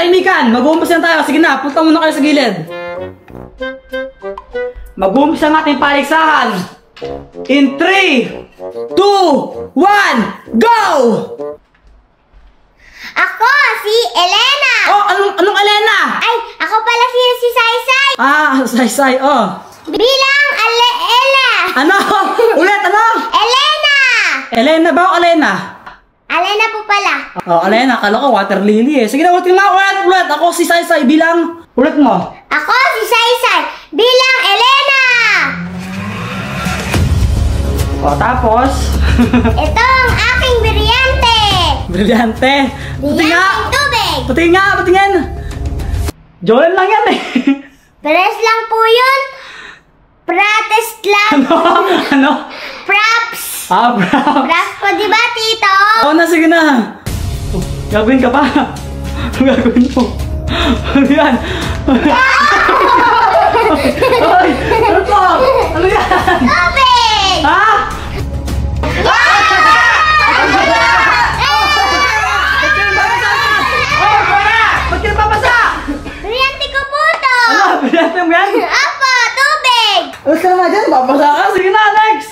katahimikan. Mag-uumpisa na tayo. Sige na, punta muna kayo sa gilid. Mag-uumpisa ang ating paligsahan. In 3, 2, 1, go! Ako, si Elena! Oh, anong Elena? Ay, ako pala si Saysay! Ah, Saysay, oh. Bilang Ella! Ano? Ulit, ano? Elena! Elena ba o Elena? Elena po pala. Oh, Elena, akala ko water lily eh. Sige na, ulit nga, ulit. Ako si Saysay bilang, ulit mo. Ako, si Saysay, bilang Elena! Oh, tapos? Ito ang aking brilyante! Brilyante. Pati nga. Brilyanteng tubig! Patingin. Joel lang yan eh. Pares lang po yun. Practice lang. Ano? Props. Props. Props po, diba, Tito? Oo na, sige na. Oh, gagawin ka pa. Gagawin mo. Ano yan? Ay, ano to? Ano yan? Tubig! Ha? Ba't ka napapasa? Brilyante ko po to. Ano? Brilyante mo yan? Apo, tubig! Alas ka naman dyan, papasa ka. Sige na, next.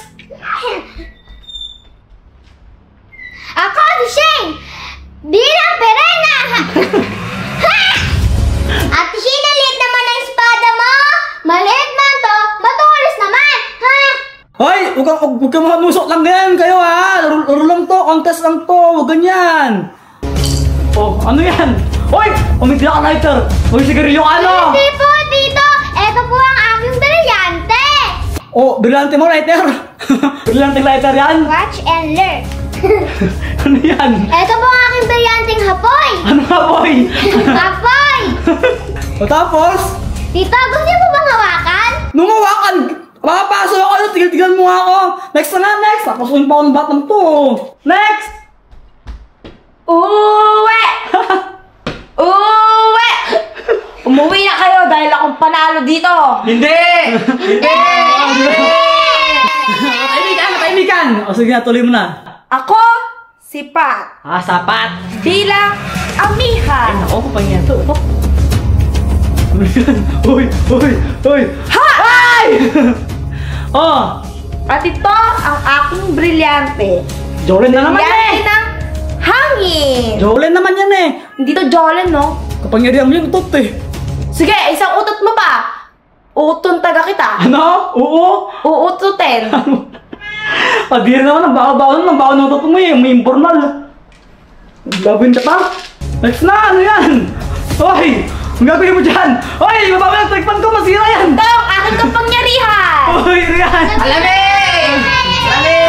Ako, si Shane, bilang Perena! At Shane, liit naman ang espada mo. Maliit man to, matulis naman, ha? Hoy, huwag kang mamusok lang ganyan kayo ha. Laro lang to, contest lang to, huwag ganyan. Oh, ano yan? Hoy, umiti ka lighter. Hoy, sigarilyo ka ano? Hindi po, Tito. Ito po ang aking brilyante. Oh, brilyante mo lighter. Brilyante lighter yan? Watch and learn. Ano yan? Ito po ang aking brilyanteng hapoy. Ano nga boy? Hapoy. O tapos? Tito, gusto niyo po bang hawakan? Nung hawakan, makapasok ako, tigil-tigilan mo nga ako. Next na nga, next. Tapos yung pa ako ng batang to. Next! Uwe! Uwe! Umuwi na kayo dahil akong panalo dito. Hindi! Hindi! Katahimikan! O sige na, tuloy mo na. Ako, si Pat. Sapat! Bilang Amiha. Ay, nako, kapangyan to. Ito. Ano yan? Uy! Ha! Ay! Oh! At ito ang aking brilyante. Jolen na naman Brilyante eh! ng hangin. Jolen naman yan eh! Hindi to Jolen, no? Kapangyarihan mo yung utot eh. Sige, isang utot mo pa. Uton taga kita. Ano? Oo? Uututin. Padiri naman, ang baka-baka ng utot mo eh. May informal. Gagawin ka pa? Next na! Ano yan? Hoy! Ang gagawin mo dyan? Hoy! Mababa yung trikpan ko! Masira yan! Ito ang aking kapangyarihan. Hoy! Rian! Alamig! Alamig!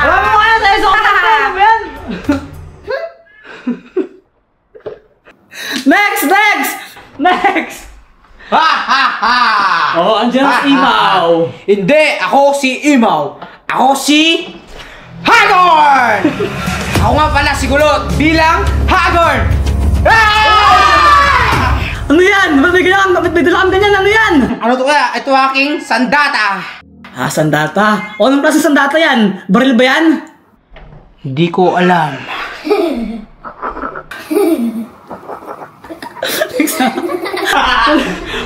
Alam mo kaya tayo sa kapatid! Ano ba yan? Next! Ha ha ha! Oh, andyan si Imaw. Hindi, ako si Imaw. Ako si Hagorn! Ako nga pala si Kulot bilang Hagorn! Ano yan? Ba't may dalang ganyan? Ano yan? Ano to kaya? Ito aking sandata. Sandata? O, anong klase sandata yan? Baril ba yan? Hindi ko alam.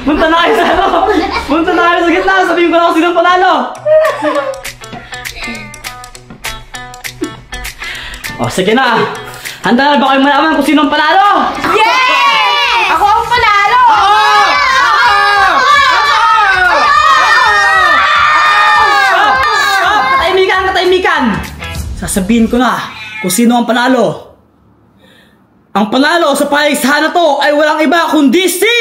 Punta na kayo sa ano? Punta na kayo sa gitna. Sabihin ko na kung sinong panalo. O, sige na. Handa na ba kayo malaman kung sinong panalo? Yes! Ako ang panalo! Katahimikan! Sasabihin ko na kung sino ang panalo. Ang panalo sa paligsahan na to ay walang iba kundi si...